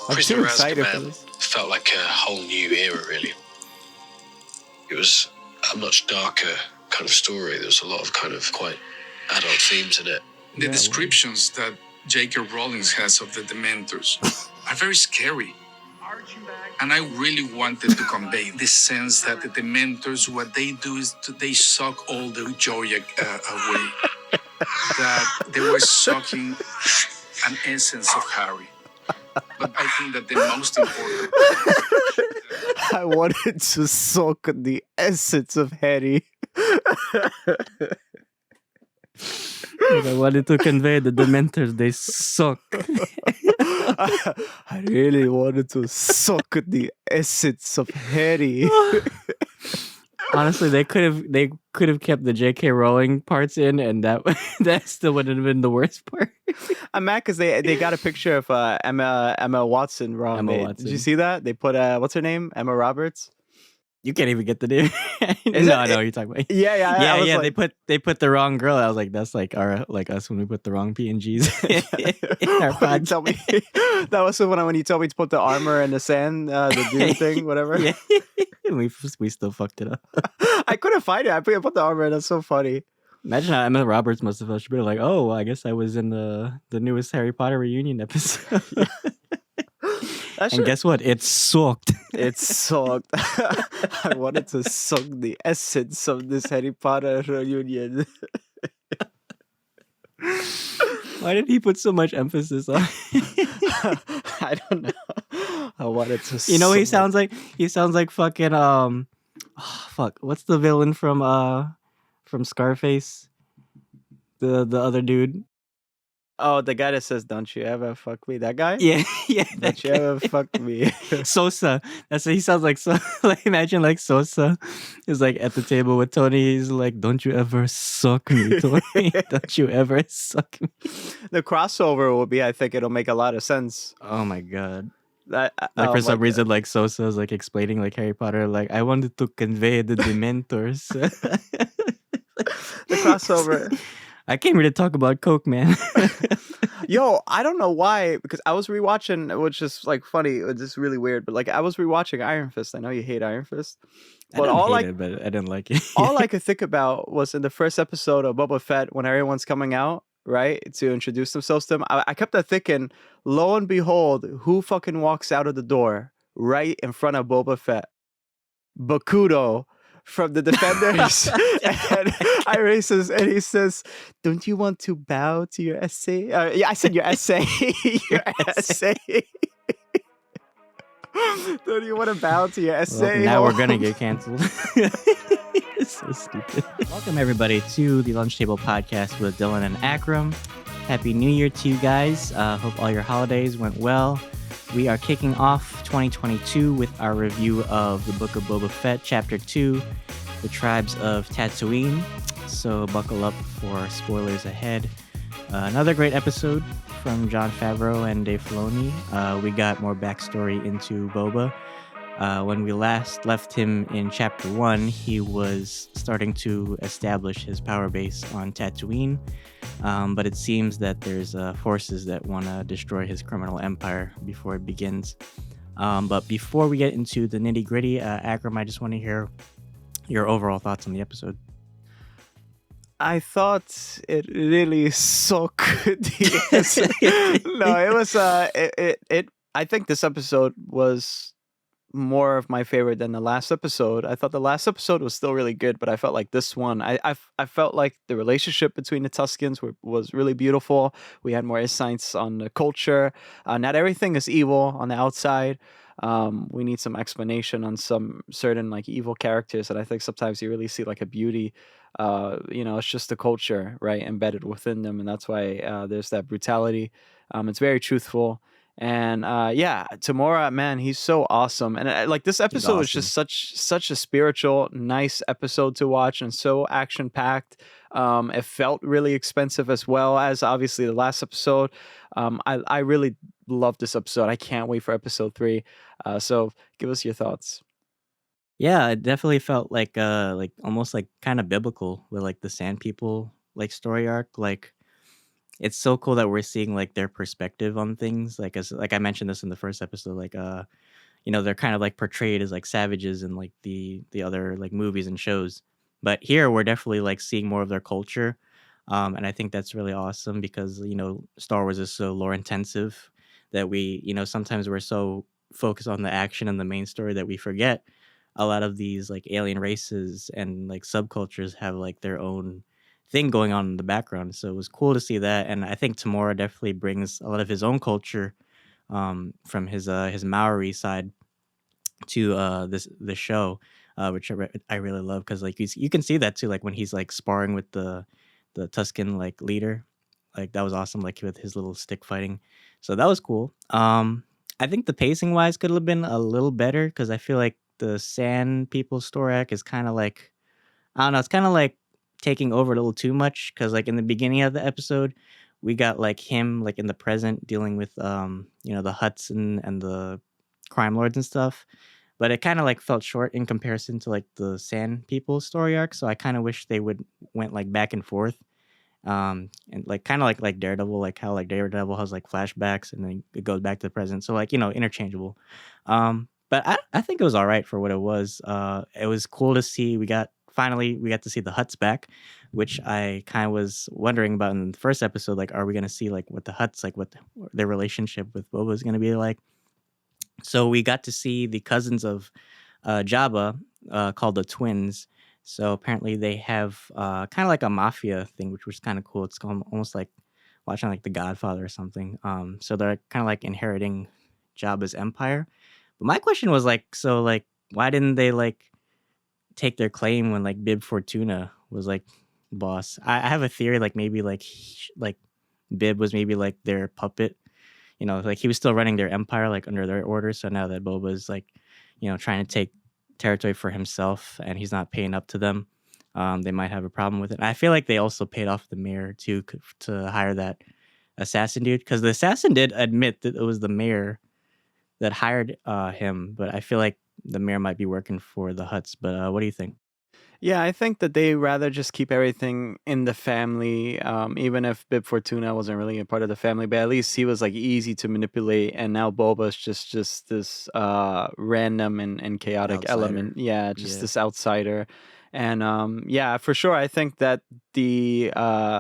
I'm Prisoner too of excited for Azkaban this. felt like a whole new era, really. It was a much darker kind of story. There was a lot of kind of quite adult themes in it. The descriptions that J.K. Rowling has of the Dementors are very scary. And I really wanted to convey this sense that the Dementors, what they do is they suck all the joy away. That they were sucking an essence of Harry. But I think that the most important... I wanted to suck the essence of Harry. I wanted to convey the Dementors, they suck. I really wanted to suck the essence of Harry. Honestly, they could have kept the J.K. Rowling parts in, and that still wouldn't have been the worst part. I'm mad because they got a picture of Emma Watson wrong. Emma Did Watson. you see that? They put what's her name? Emma Roberts. You can't even get the name. Is No, it- you're talking about. Yeah, I was yeah. like- They put the wrong girl. I was like, that's like us when we put the wrong PNGs in our When you pod. tell me that was when you told me to put the armor in the sand, the dude thing, whatever. Yeah. we still fucked it up. I couldn't find it. I put the armor in. That's so funny. Imagine how Emma Roberts must have felt. She'd be like, "Oh, I guess I was in the newest Harry Potter reunion episode." And guess what? It sucked. It sucked. I wanted to suck the essence of this Harry Potter reunion. Why did he put so much emphasis on? I don't know. I wanted to. You know, he suck- sounds like fucking fuck. What's the villain from Scarface? The other dude. Oh, the guy that says, "Don't you ever fuck me." That guy. Yeah, yeah. Don't you ever fuck me. Sosa. That's what he sounds like. So, like, imagine like Sosa is like at the table with Tony. He's like, "Don't you ever suck me, Tony? Don't you ever suck me?" The crossover will be. I think it'll make a lot of sense. Oh my god. That, Like oh for my some God. reason, like Sosa is like explaining like Harry Potter. Like I wanted to convey the Dementors. The crossover. I came here to talk about Coke, man. Yo, I don't know why, because I was rewatching, which is like funny, it's just really weird, but like I was rewatching Iron Fist. I know you hate Iron Fist, but all I but I didn't like it. all I could think about was in the first episode of Boba Fett when everyone's coming out, right, to introduce themselves to him. I kept on thinking, lo and behold, who fucking walks out of the door right in front of Boba Fett? Bakudo from the Defenders. And he says, "Don't you want to bow to your essay?" Yeah, I said your essay. Your essay. Don't you want to bow to your Well, essay? now we're gonna get canceled. It's so stupid. Welcome everybody to the Lunch Table Podcast with Dylan and Akram. Happy New Year to you guys. Hope all your holidays went well. We are kicking off 2022 with our review of the Book of Boba Fett, Chapter 2, The Tribes of Tatooine. So buckle up for spoilers ahead. Another great episode from Jon Favreau and Dave Filoni. We got more backstory into Boba. When we last left him in Chapter 1, he was starting to establish his power base on Tatooine. But it seems that there's forces that want to destroy his criminal empire before it begins. But before we get into the nitty gritty, Akram, I just want to hear your overall thoughts on the episode. I thought it really sucked. No, it was I think this episode was more of my favorite than the last episode. I thought the last episode was still really good, but I felt like this one, I felt like the relationship between the Tuskens was really beautiful. We had more insights on the culture. Not everything is evil on the outside. We need some explanation on some certain like evil characters, and I think sometimes you really see like a beauty. It's just the culture, right, embedded within them, and that's why there's that brutality. It's very truthful. And Tamora, man, he's so awesome. And like this episode was just such a spiritual, nice episode to watch, and so action packed. It felt really expensive as well as obviously the last episode. I really love this episode. I can't wait for episode 3. So give us your thoughts. Yeah, it definitely felt like almost like kind of biblical with like the Sand People like story arc. Like it's so cool that we're seeing like their perspective on things. Like as like I mentioned this in the first episode, like they're kind of like portrayed as like savages in like the other like movies and shows. But here we're definitely like seeing more of their culture. And I think that's really awesome because, Star Wars is so lore intensive that sometimes we're so focused on the action and the main story that we forget a lot of these like alien races and like subcultures have like their own thing going on in the background. So it was cool to see that. And I think Tamora definitely brings a lot of his own culture from his Maori side to the show, which I really love because like you can see that too, like when he's like sparring with the Tuscan like leader, like that was awesome, like with his little stick fighting. So that was cool. I think the pacing wise could have been a little better because I feel like the Sand People story arc is kind of like I don't know, it's kind of like taking over a little too much because like in the beginning of the episode we got like him like in the present dealing with the Huts and the crime lords and stuff, but it kind of like felt short in comparison to like the Sand People story arc. So I kind of wish they would went like back and forth, and like kind of like Daredevil, like how like Daredevil has like flashbacks and then it goes back to the present. So like interchangeable. But I think it was all right for what it was. It was cool to see. We got to see the Huts back, which I kind of was wondering about in the first episode. Like, are we gonna see like what the Huts like what their relationship with Boba is gonna be like? So we got to see the cousins of Jabba, called the Twins. So apparently they have kind of like a mafia thing, which was kind of cool. It's almost like watching like The Godfather or something. So they're kind of like inheriting Jabba's empire. But my question was like, so like, why didn't they like take their claim when like Bib Fortuna was like boss? I have a theory, like maybe like Bib was maybe like their puppet, like he was still running their empire like under their orders. So now that Boba's like, trying to take territory for himself and he's not paying up to them, they might have a problem with it. I feel like they also paid off the mayor too to hire that assassin dude, because the assassin did admit that it was the mayor that hired him, but I feel like the mayor might be working for the Huts. But what do you think? Yeah, I think that they rather just keep everything in the family, even if Bib Fortuna wasn't really a part of the family, but at least he was like easy to manipulate, and now Boba's just this random and chaotic Outsider. element. Yeah, just Yeah. this outsider. And yeah, for sure, I think that the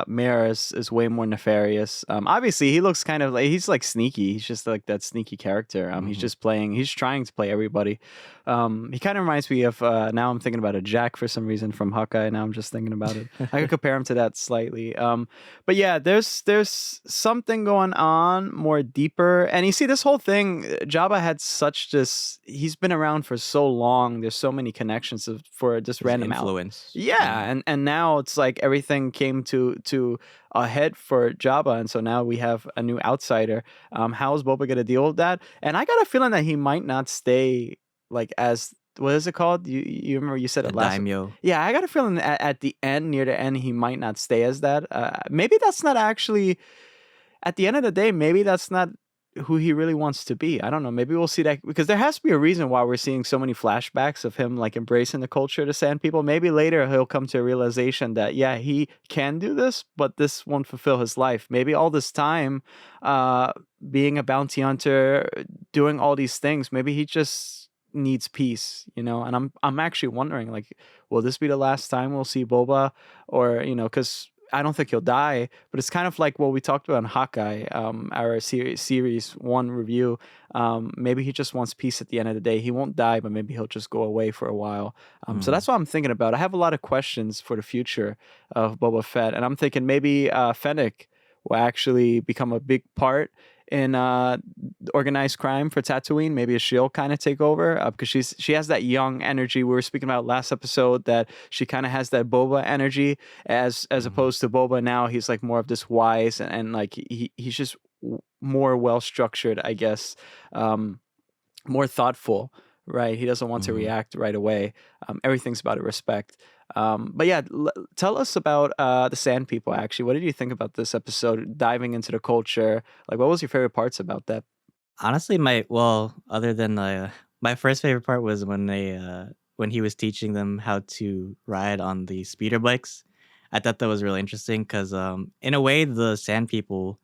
mayor is way more nefarious. Obviously, he looks kind of like he's like sneaky. He's just like that sneaky character. He's Mhm. just playing. He's trying to play everybody. He kind of reminds me of now I'm thinking about a Jack for some reason from Hawkeye. Now I'm just thinking about it. I could compare him to that slightly. But yeah, there's something going on more deeper. And you see this whole thing, Jabba had such this. He's been around for so long. There's so many connections for just His random influence. yeah, and now it's like everything came to a head for Jabba, and so now we have a new outsider. How is Boba gonna deal with that? And I got a feeling that he might not stay like as what is it called? You remember you said The it last. daimyo. Yeah, I got a feeling at the end, near the end, he might not stay as that. Maybe that's not actually. At the end of the day, maybe that's not who he really wants to be. I don't know. Maybe we'll see that because there has to be a reason why we're seeing so many flashbacks of him like embracing the culture of the Sand People. Maybe later he'll come to a realization that yeah, he can do this, but this won't fulfill his life. Maybe all this time, being a bounty hunter, doing all these things, maybe he just needs peace, And I'm actually wondering like, will this be the last time we'll see Boba, or because I don't think he'll die, but it's kind of like what we talked about in Hawkeye, our series one review. Maybe he just wants peace at the end of the day. He won't die, but maybe he'll just go away for a while. So that's what I'm thinking about. I have a lot of questions for the future of Boba Fett, and I'm thinking maybe Fennec will actually become a big part in organized crime for Tatooine. Maybe she'll kind of take over because she has that young energy we were speaking about last episode, that she kind of has that Boba energy as opposed to Boba now. He's like more of this wise and like he's just more well structured, I guess, more thoughtful. Right, he doesn't want to react right away. Everything's about respect. But yeah, tell us about the Sand People. Actually, what did you think about this episode? Diving into the culture, like what was your favorite parts about that? Honestly, other than my first favorite part was when he was teaching them how to ride on the speeder bikes. I thought that was really interesting because in a way the Sand People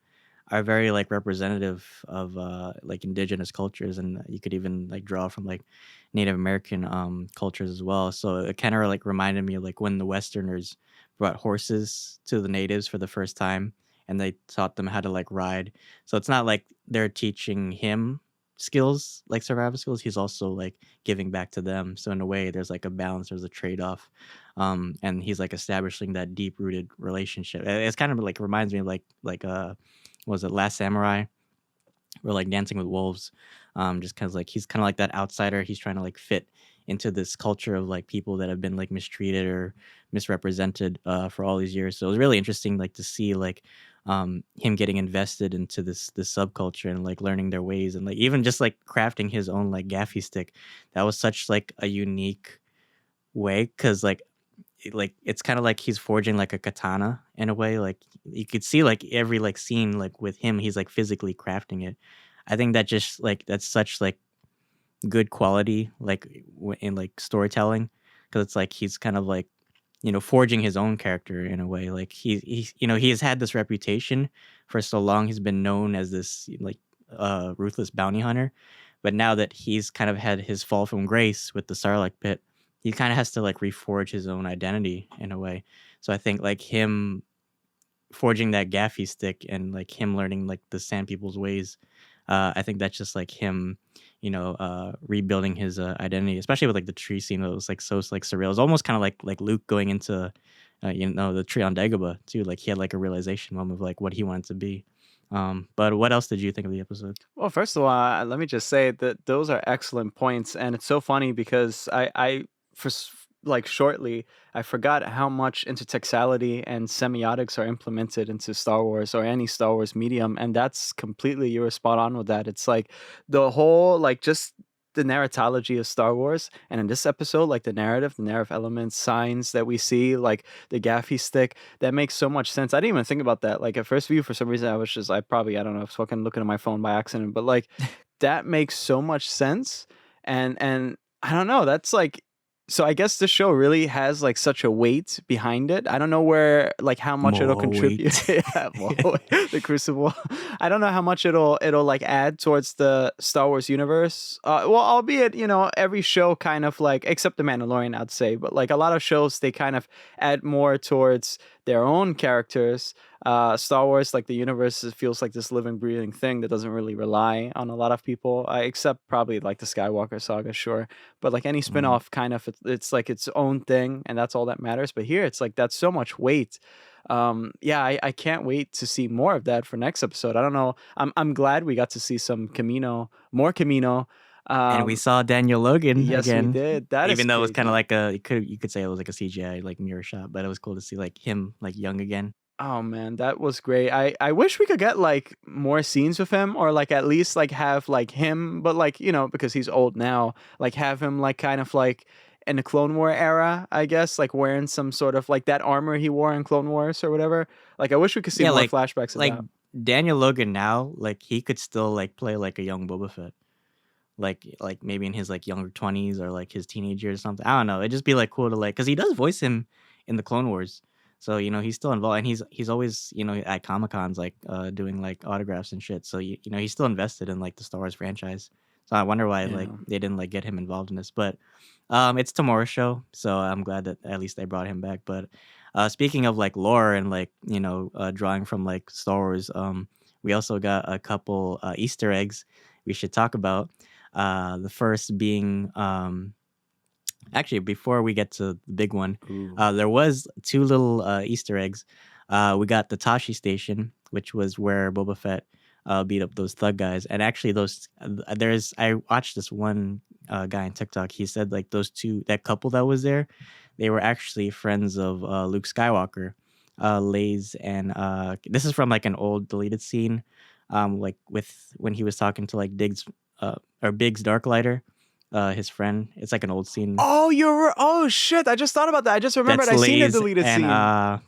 are very like representative of like indigenous cultures, and you could even like draw from like Native American cultures as well. So it kind of like reminded me of like when the Westerners brought horses to the natives for the first time, and they taught them how to like ride. So it's not like they're teaching him skills like survival skills, he's also like giving back to them. So in a way there's like a balance, there's a trade-off, and he's like establishing that deep-rooted relationship. It's kind of like reminds me of like what was it, Last Samurai, or like Dancing with Wolves. Just because like he's kind of like that outsider, he's trying to like fit into this culture of like people that have been like mistreated or misrepresented for all these years. So it was really interesting like to see like him getting invested into this subculture and like learning their ways, and like even just like crafting his own like gaffy stick. That was such like a unique way, because like it's kind of like he's forging like a katana in a way. Like you could see like every like scene like with him, he's like physically crafting it. I think that just like that's such like good quality like in like storytelling, because it's like he's kind of like, you know, forging his own character in a way. Like he's you know, he has had this reputation for so long. He's been known as this like ruthless bounty hunter, but now that he's kind of had his fall from grace with the Sarlacc pit, he kind of has to like reforge his own identity in a way. So I think like him forging that gaffy stick and like him learning like the Sand People's ways, I think that's just like him, you know, rebuilding his identity, especially with like the tree scene. It was like so like surreal. It was almost kind of like Luke going into you know, the tree on Dagobah too. Like he had like a realization moment of like what he wanted to be. But what else did you think of the episode? Well, first of all, let me just say that those are excellent points, and it's so funny because like shortly, I forgot how much intertextuality and semiotics are implemented into Star Wars or any Star Wars medium, and that's completely, you were spot on with that. It's like the whole like just the narratology of Star Wars, and in this episode, like the narrative elements, signs that we see, like the gaffy stick, that makes so much sense. I didn't even think about that. Like at first view, for some reason, I was just I don't know, I was fucking looking at my phone by accident, but like that makes so much sense, and I don't know, that's like, so I guess the show really has like such a weight behind it. I don't know where, like how much it'll More contribute. weight. Yeah, the Crucible. I don't know how much it'll like add towards the Star Wars universe. Well, albeit, you know, every show kind of like, except The Mandalorian, I'd say, but like a lot of shows, they kind of add more towards their own characters. Star Wars, like the universe, it feels like this living, breathing thing that doesn't really rely on a lot of people, except probably like the Skywalker saga, sure. But like any Mhm. spin-off, kind of, it's like its own thing, and that's all that matters. But here, it's like that's so much weight. Yeah, I can't wait to see more of that for next episode. I don't know. I'm glad we got to see some Camino, more Camino. And we saw Daniel Logan Yes, we again, did. That is even though it was kind of crazy. like you could say it was like a CGI like mirror shot, but it was cool to see like him like young again. Oh man, that was great. I wish we could get like more scenes with him, or like at least like have like him, but like, you know, because he's old now, like have him like kind of like in the Clone War era, I guess, like wearing some sort of like that armor he wore in Clone Wars or whatever. Like I wish we could see Yeah, more flashbacks of like that. Daniel Logan now, like he could still like play like a young Boba Fett, like maybe in his like younger 20s or like his teenage years or something. I don't know. It'd just be like cool to like, because he does voice him in the Clone Wars, so you know he's still involved, and he's always, you know, at Comic Cons like doing like autographs and shit. So you know he's still invested in like the Star Wars franchise. So I wonder why like Yeah. they didn't like get him involved in this, but it's tomorrow's show, so I'm glad that at least they brought him back. But speaking of like lore and like, you know, drawing from like Star Wars, we also got a couple Easter eggs we should talk about. The first being actually, before we get to the big one, Ooh. there was two little Easter eggs. We got the Tashi Station, which was where Boba Fett beat up those thug guys, and actually those I watched this one guy on TikTok. He said like that couple that was there, they were actually friends of Luke Skywalker, Lays, and this is from like an old deleted scene, like with when he was talking to like Diggs or Biggs Darklighter, his friend. It's like an old scene. Oh, oh shit! I just thought about that. I just remembered That's I seen the Lays deleted and scene.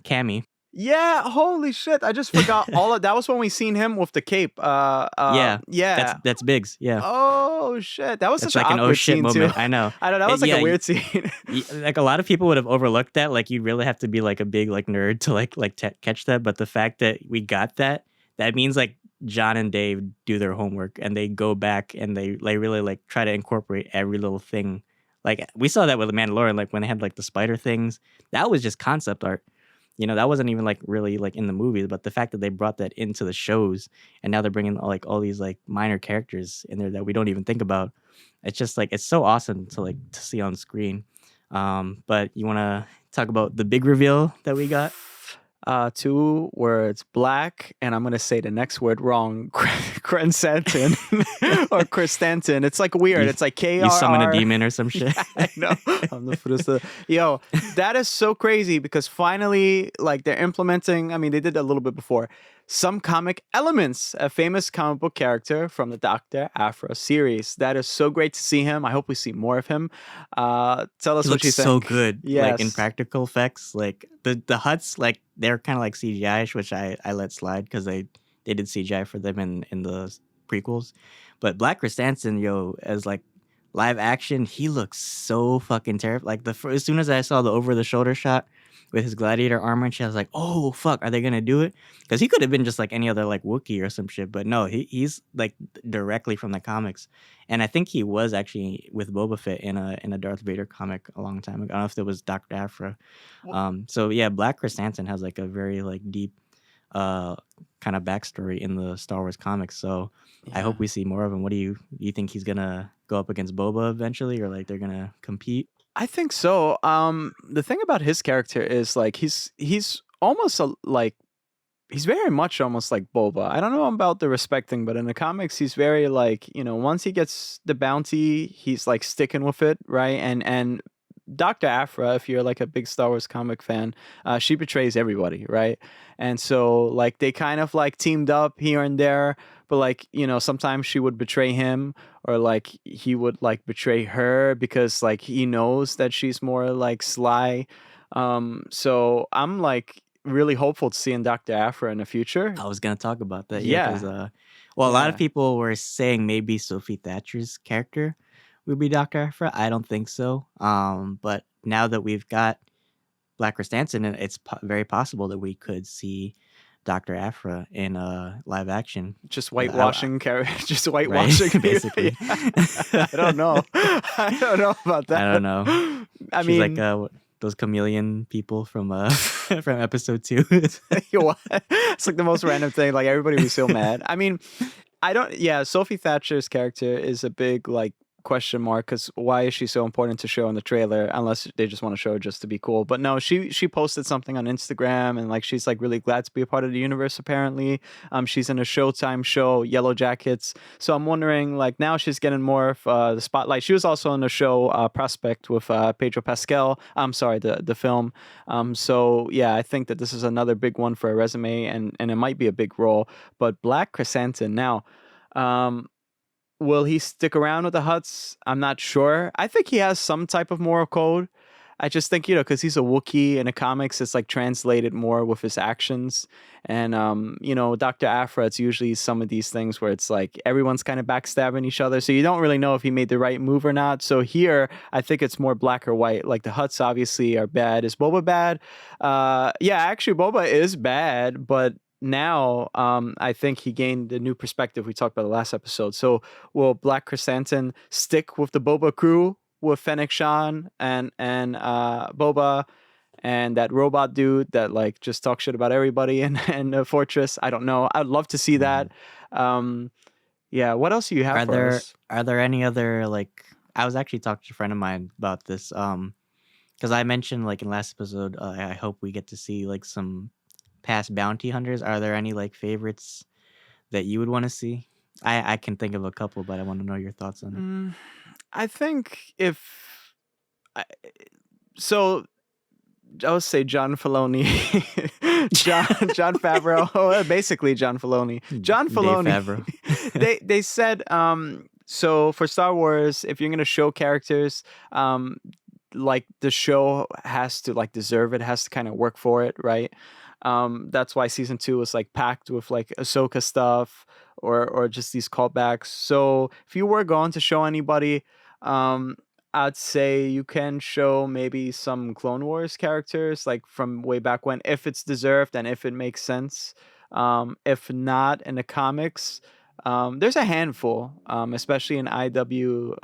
Cammy. Yeah, holy shit. I just forgot all of that. Was when we seen him with the cape. Yeah, Yeah. that's Biggs. Yeah, Oh shit. That was that's such an like an oh awkward shit scene too. moment. I know. I know that was like Yeah, a weird scene. like a lot of people would have overlooked that. Like you really have to be like a big like nerd to catch that. But the fact that we got that, that means like John and Dave do their homework and they go back and they like really like try to incorporate every little thing. Like we saw that with the Mandalorian, like when they had like the spider things, that was just concept art. You know, that wasn't even like really like in the movies, but the fact that they brought that into the shows and now they're bringing like all these like minor characters in there that we don't even think about. It's just like it's so awesome to like to see on screen. But you want to talk about the big reveal that we got? 2 words, black, and I'm gonna say the next word wrong, Crensantin or Chrysantin. It's like weird. It's like KRR. You summon a demon or some shit. Yeah, I know. I'm the first. Yo, that is so crazy because finally, like they're implementing. I mean, they did a little bit before. Some comic elements, a famous comic book character from the Dr. Aphra series. That is so great to see him. I hope we see more of him. Tell us He what you looks think. so good, like in Yes. practical effects. Like the Hutts, like they're kind of like CGI-ish, which I let slide because they did CGI for them in the prequels. But Black Chrysanthemum, yo, as like live action, he looks so fucking terrible. Like as soon as I saw the over the shoulder shot with his gladiator armor and shit, I was like, oh fuck, are they gonna do it? Because he could have been just like any other like Wookiee or some shit, but no, he's like directly from the comics. And I think he was actually with Boba Fett in a Darth Vader comic a long time ago. I don't know if it was Dr. Aphra. So yeah, Black Chrysanthemum has like a very like deep kind of backstory in the Star Wars comics. So I hope we see more of him. What do you think he's gonna go up against Boba eventually, or like they're gonna compete? I think so. The thing about his character is like he's almost like he's very much almost like Boba. I don't know about the respect thing, but in the comics, he's very like once he gets the bounty, he's like sticking with it, right? And Dr. Aphra, if you're like a big Star Wars comic fan, she betrays everybody, right? And so like they kind of like teamed up here and there, but like sometimes she would betray him or like he would like betray her because like he knows that she's more like sly. So I'm like really hopeful to seeing Dr. Aphra in the future. I was gonna talk about that. Yeah. 'Cause, well, a lot of Yeah. people were saying maybe Sophie Thatcher's character would be Dr. Aphra. I don't think so. But now that we've got Black Chrysanthemum, it's very possible that we could see Dr. Aphra in live action. Just whitewashing, just whitewashing, Right, basically. I don't know. I don't know about that. I don't know. I She's mean, like those chameleon people from from episode 2. what? It's like the most random thing. Like everybody was so mad. I mean, I don't. Yeah, Sophie Thatcher's character is a big like question mark because why is she so important to show in the trailer unless they just want to show her just to be cool? But no, she posted something on Instagram and like she's like really glad to be a part of the universe. Apparently, she's in a Showtime show, Yellow Jackets. So I'm wondering like now she's getting more of the spotlight. She was also on the show Prospect with Pedro Pascal. I'm sorry, the film. So yeah, I think that this is another big one for a resume and it might be a big role. But Black Chrysanthemum now. Will he stick around with the Hutts? I'm not sure. I think he has some type of moral code. I just think, because he's a Wookiee in the comics, it's like translated more with his actions. And, Dr. Aphra, it's usually some of these things where it's like everyone's kind of backstabbing each other. So you don't really know if he made the right move or not. So here, I think it's more black or white. Like the Hutts obviously are bad. Is Boba bad? Yeah, actually, Boba is bad, but now I think he gained a new perspective we talked about the last episode. So will Black Chrysanthemum stick with the Boba crew with Fennec Shan and Boba and that robot dude that like just talks shit about everybody in the fortress? I don't know. I'd love to see that. Yeah, what else do you have for us? Are there any other like I was actually talking to a friend of mine about this because I mentioned like in last episode I hope we get to see like some past bounty hunters. Are there any like favorites that you would want to see? I can think of a couple, but I want to know your thoughts on it. I think so I would say John Filoni, John Favreau, basically John Filoni. John Filoni. Dave Favreau. They said so for Star Wars, if you're gonna show characters, like the show has to like deserve it, has to kind of work for it, right? That's why season 2 was like packed with like Ahsoka stuff or just these callbacks. So if you were going to show anybody, I'd say you can show maybe some Clone Wars characters like from way back when, if it's deserved and if it makes sense. If not, in the comics, there's a handful, especially in IDW's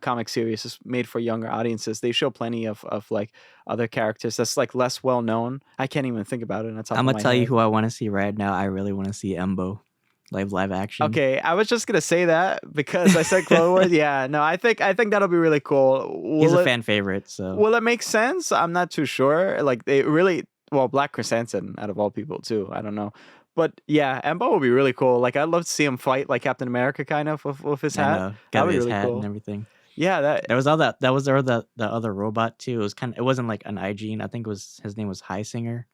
comic series is made for younger audiences. They show plenty of like other characters that's like less well known. I can't even think about it on the top I'm of gonna my tell you head. who I want to see right now. I really want to see Embo, live action. Okay, I was just gonna say that because I said Clone Wars. Yeah, no, I think that'll be really cool. He's a fan favorite, so Will it make sense? I'm not too sure. Like they really, well, Black Chrysanthemum out of all people too. I don't know, but yeah, Embo would be really cool. Like I'd love to see him fight like Captain America, kind of with his I hat. know, got That'd be his really hat cool. and everything. Yeah, There was all that. That was the other robot too. It was it wasn't like an IGN. I think his name was High Singer,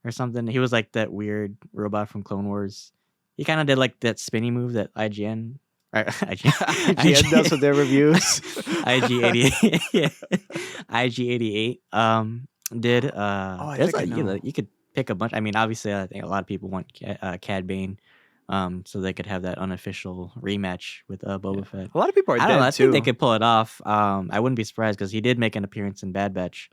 or something. He was like that weird robot from Clone Wars. He kind of did like that spinny move that IGN. IGN does with their reviews. IG88, yeah. IG88 did. I There's think I know. you could pick a bunch. I mean, obviously, I think a lot of people want Cad Bane, so they could have that unofficial rematch with Boba Fett. A lot of people are I don't dead know. I too. think they could pull it off. I wouldn't be surprised because he did make an appearance in Bad Batch.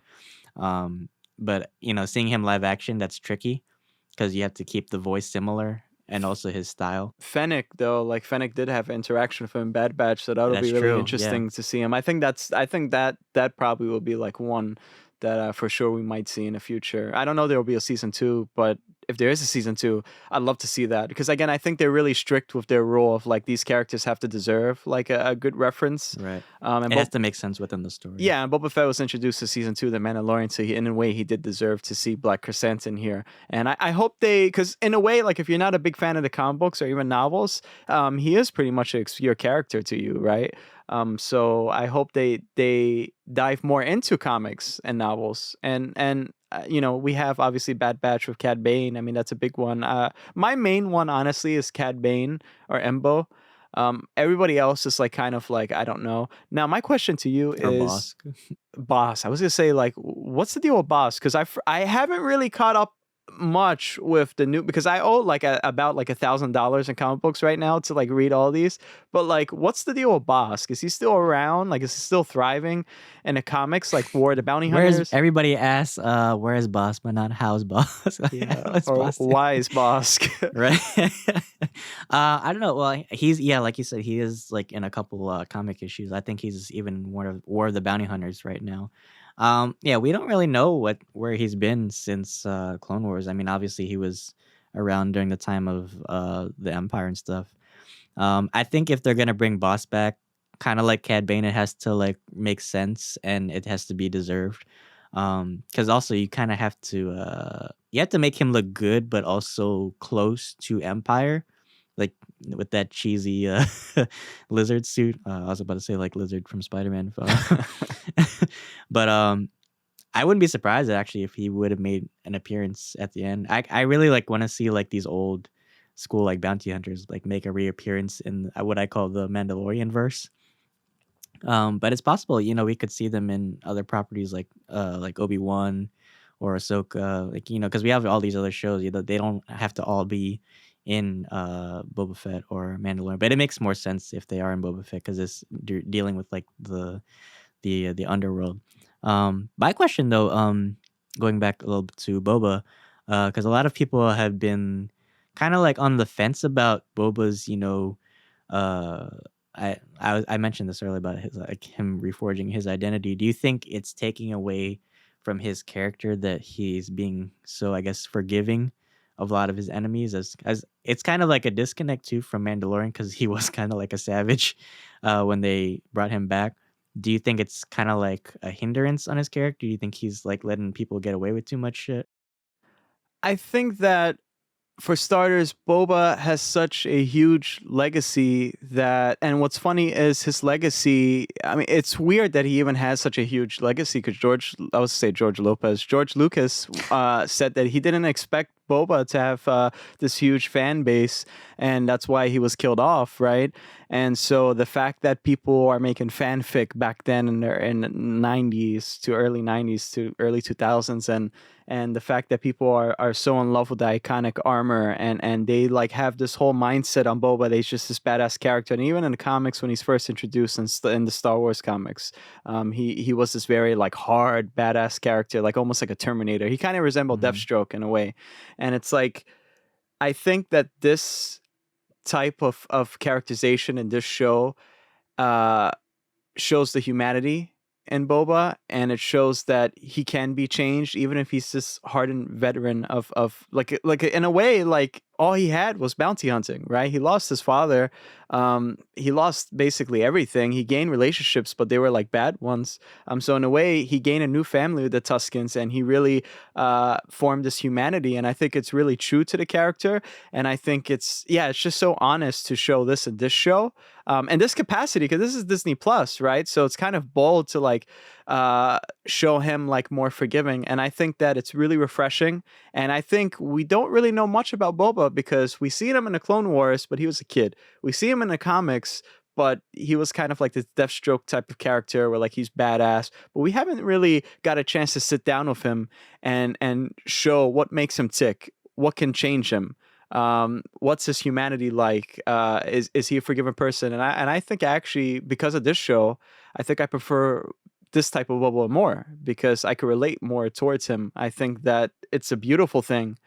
But seeing him live action, that's tricky because you have to keep the voice similar and also his style. Fennec though, like Fennec did have interaction with him in Bad Batch, so that'll That's be really true, interesting to see him. I think that probably will be like one that for sure we might see in the future. I don't know there will be a season 2, but if there is a season 2, I'd love to see that because again, I think they're really strict with their rule of like these characters have to deserve like a good reference. Right. And It has to make sense within the story. yeah, and Boba Fett was introduced to season 2 of The Mandalorian, so in a way he did deserve to see Black Chrysanthemum here. And I hope because in a way, like if you're not a big fan of the comic books or even novels, he is pretty much an obscure character to you, right? So I hope they dive more into comics and novels, and we have obviously Bad Batch with Cad Bane. I mean that's a big one. My main one honestly is Cad Bane or Embo. Everybody else is like kind of like I don't know. Now my question to you Or is Boss. I was gonna say like what's the deal with Boss? Because I haven't really caught up much with the new because I owe like about like $1,000 in comic books right now to like read all these. But like, what's the deal with Bosk? Is he still around? Like, is he still thriving in the comics? Like, War of the Bounty Hunters? Everybody asks, where is Boss, but not how's Boss? Yeah, What's or Boss? why is Bosk? Right. I don't know. Well, he's like you said, he is like in a couple comic issues. I think he's even War of the Bounty Hunters right now. Yeah, we don't really know where he's been since Clone Wars. I mean, obviously he was around during the time of the Empire and stuff. I think if they're gonna bring Boss back, kind of like Cad Bane, it has to like make sense and it has to be deserved. Because also you kind of have to make him look good, but also close to Empire, like with that cheesy lizard suit. I was about to say like Lizard from Spider-Man. But I wouldn't be surprised actually if he would have made an appearance at the end. I really like want to see like these old school like bounty hunters like make a reappearance in what I call the Mandalorian verse. But it's possible, we could see them in other properties like Obi-Wan or Ahsoka, like because we have all these other shows. They don't have to all be in Boba Fett or Mandalorian, but it makes more sense if they are in Boba Fett because it's dealing with like the underworld. My question though, going back a little bit to Boba, because a lot of people have been kind of like on the fence about Boba's, I mentioned this earlier about him reforging his identity. Do you think it's taking away from his character that he's being so, I guess, forgiving of a lot of his enemies, as it's kind of like a disconnect too from Mandalorian because he was kind of like a savage when they brought him back. Do you think it's kind of like a hindrance on his character? Do you think he's like letting people get away with too much shit? I think that for starters, Boba has such a huge legacy and what's funny is his legacy. I mean, it's weird that he even has such a huge legacy because George Lucas said that he didn't expect Boba to have this huge fan base, and that's why he was killed off, right? And so the fact that people are making fanfic back then in the 90s to early 90s to early 2000s and and the fact that people are so in love with the iconic armor, and they like have this whole mindset on Boba that he's just this badass character. And even in the comics, when he's first introduced in the Star Wars comics, he was this very like hard badass character, like almost like a Terminator. He kind of resembled Deathstroke in a way. And it's like, I think that this type of characterization in this show shows the humanity in Boba, and it shows that he can be changed, even if he's this hardened veteran of like in a way, like all he had was bounty hunting, right? He lost his father. He lost basically everything. He gained relationships, but they were like bad ones. So in a way, he gained a new family with the Tuskens, and he really formed this humanity. And I think it's really true to the character. And I think it's just so honest to show this in this show. And this capacity, because this is Disney Plus, right? So it's kind of bold to like show him like more forgiving. And I think that it's really refreshing. And I think we don't really know much about Boba because we see him in the Clone Wars, but he was a kid. We see him in the comics, but he was kind of like this Deathstroke type of character where like he's badass. But we haven't really got a chance to sit down with him and show what makes him tick, what can change him. What's his humanity like? Is he a forgiving person? And I think actually, because of this show, I think I prefer this type of Boba more because I could relate more towards him. I think that it's a beautiful thing,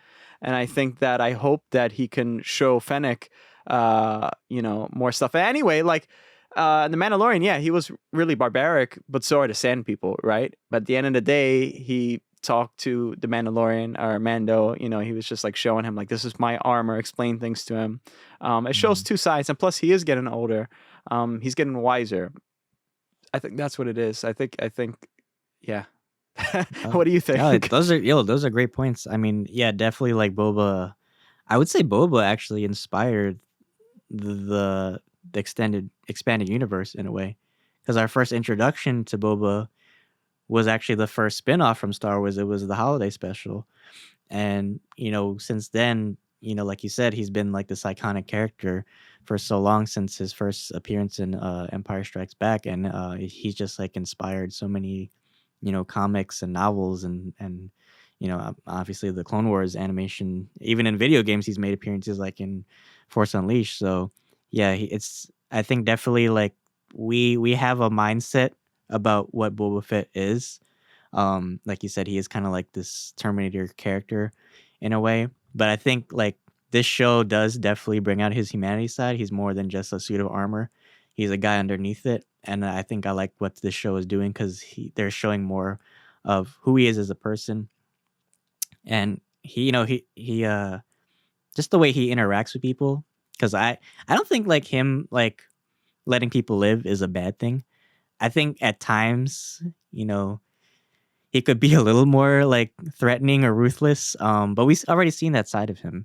and I think that I hope that he can show Fennec, more stuff. Anyway, like the Mandalorian, he was really barbaric, but so are the Sand People, right? But at the end of the day, he talked to the Mandalorian or Mando. He was just like showing him like, this is my armor, explain things to him. It shows two sides, and plus he is getting older. He's getting wiser. I think that's what it is. I think yeah. What do you think? Yeah, those are great points. I mean, yeah, definitely like Boba. I would say Boba actually inspired the expanded universe in a way, because our first introduction to Boba was actually the first spin-off from Star Wars. It was the holiday special. And, since then, like you said, he's been like this iconic character for so long since his first appearance in Empire Strikes Back. And he's just like inspired so many, comics and novels and obviously the Clone Wars animation. Even in video games, he's made appearances like in Force Unleashed. So yeah, I think definitely like we have a mindset about what Boba Fett is. Like you said, he is kind of like this Terminator character in a way. But I think like this show does definitely bring out his humanity side. He's more than just a suit of armor. He's a guy underneath it. And I think I like what this show is doing because they're showing more of who he is as a person. And he just the way he interacts with people. Because I don't think like him like letting people live is a bad thing. I think at times, he could be a little more like threatening or ruthless. But we've already seen that side of him.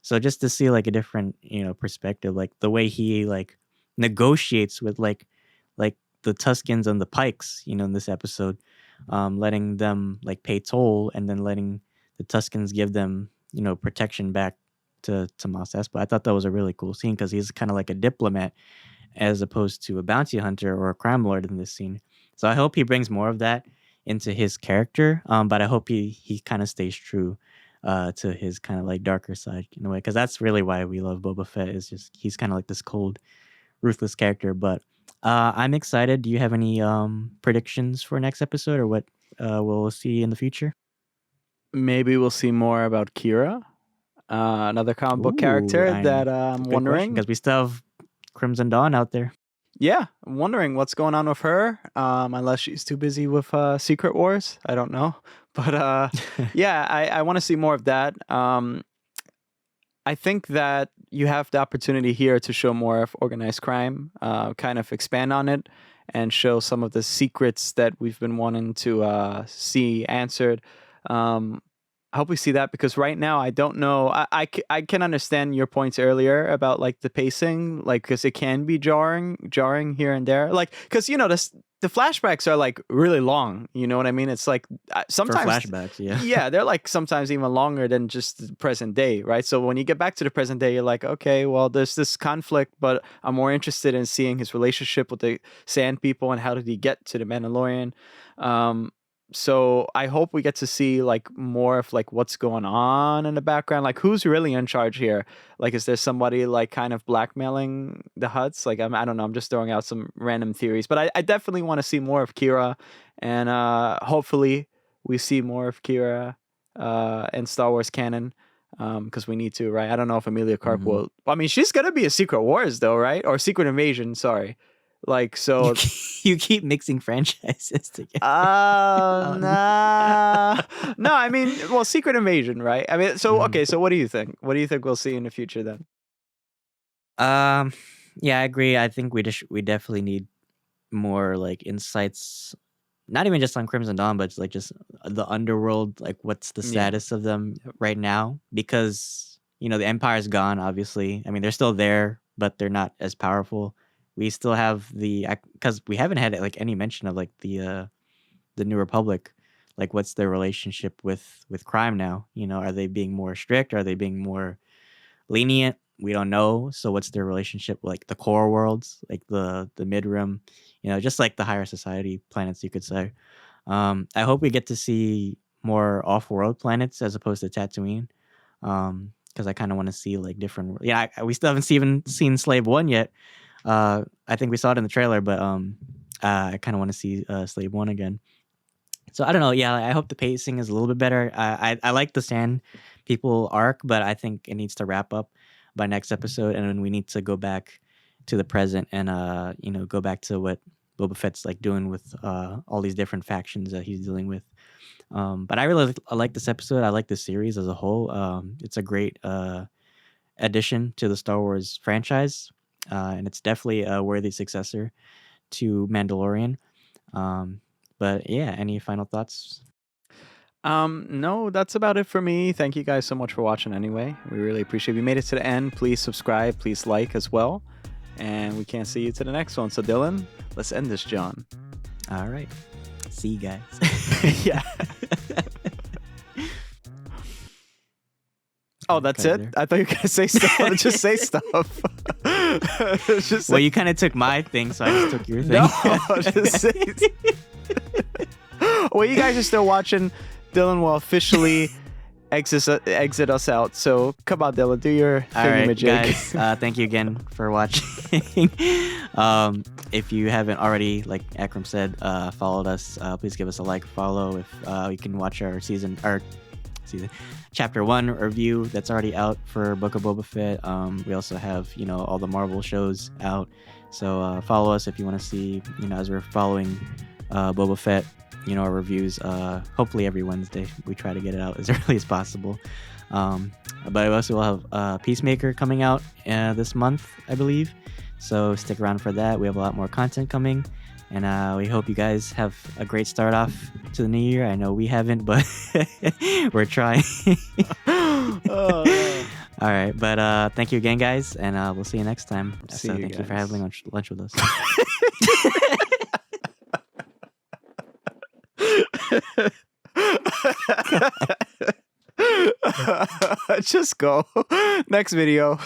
So just to see like a different, perspective, like the way he like negotiates with like the Tuskens and the Pikes, in this episode, letting them like pay toll and then letting the Tuskens give them, protection back to Mos Espa. I thought that was a really cool scene because he's kind of like a diplomat as opposed to a bounty hunter or a crime lord in this scene. So I hope he brings more of that into his character. But I hope he kind of stays true to his kind of like darker side in a way, because that's really why we love Boba Fett. Is just he's kind of like this cold, ruthless character. But I'm excited. Do you have any predictions for next episode or what we'll see in the future? Maybe we'll see more about Kira, another comic book character that I'm wondering, because we still have Crimson Dawn out there. Yeah, I'm wondering what's going on with her, unless she's too busy with Secret Wars. I don't know. But I want to see more of that. I think that you have the opportunity here to show more of organized crime, kind of expand on it, and show some of the secrets that we've been wanting to see answered. I hope we see that, because right now I don't know. I can understand your points earlier about like the pacing, like because it can be jarring here and there, like because the flashbacks are like really long. You know what I mean? It's like sometimes for flashbacks, yeah, they're like sometimes even longer than just the present day, right? So when you get back to the present day, you're like, okay, well, there's this conflict, but I'm more interested in seeing his relationship with the Sand People and how did he get to the Mandalorian. So I hope we get to see like more of like what's going on in the background. Like who's really in charge here? Like is there somebody like kind of blackmailing the Hutts? Like I don't know. I'm just throwing out some random theories, but I definitely want to see more of Kira, and hopefully we see more of Kira in Star Wars canon. Because we need to, right? I don't know if Amelia Clark will. I mean, she's gonna be a Secret Wars, though, right? Or Secret Invasion. Sorry, like so. You keep mixing franchises together. Nah. No, I mean, well, Secret Invasion, right? I mean, so okay. So what do you think? What do you think we'll see in the future then? Yeah, I agree. I think we definitely need more like insights, not even just on Crimson Dawn, but like just the underworld, like what's the status of them right now? Because the Empire's gone, obviously. I mean, they're still there, but they're not as powerful. We still have because we haven't had like any mention of like the New Republic. Like, what's their relationship with crime now? Are they being more strict? Are they being more lenient? We don't know. So what's their relationship like the core worlds, like the mid-rim, just like the higher society planets, you could say. I hope we get to see more off-world planets as opposed to Tatooine, because I kind of want to see like different. Yeah, we still haven't even seen Slave One yet. I think we saw it in the trailer, but I kind of want to see Slave One again. So I don't know. Yeah, I hope the pacing is a little bit better. I like the Sand People arc, but I think it needs to wrap up by next episode, and then we need to go back to the present and go back to what Boba Fett's like doing with all these different factions that he's dealing with. But I really like this episode. I like this series as a whole. It's a great addition to the Star Wars franchise, and it's definitely a worthy successor to Mandalorian. But yeah, any final thoughts? No, that's about it for me. Thank you guys so much for watching anyway. We really appreciate it. If you made it to the end, please subscribe, please like as well. And we can't see you to the next one. So Dylan, let's end this, John. All right. See you guys. Yeah. Oh, that's it? I thought you were going to say stuff. Just say stuff. Well, you kind of took my thing, so I just took your thing. No, just say. Well, you guys are still watching. Dylan will officially exit us out. So come on, Dylan, do your thingamajig. All right, guys, thank you again for watching. If you haven't already, like Akram said, followed us, please give us a like, follow. If you can watch our chapter 1 review that's already out for Book of Boba Fett. We also have all the Marvel shows out. So follow us if you want to see as we're following Boba Fett. Our reviews, hopefully every Wednesday. We try to get it out as early as possible. But we also will have Peacemaker coming out this month, I believe. So stick around for that. We have a lot more content coming. And we hope you guys have a great start off to the new year. I know we haven't, but we're trying. All right. But thank you again, guys. And we'll see you next time. Thank you for having lunch with us. Just go. Next video.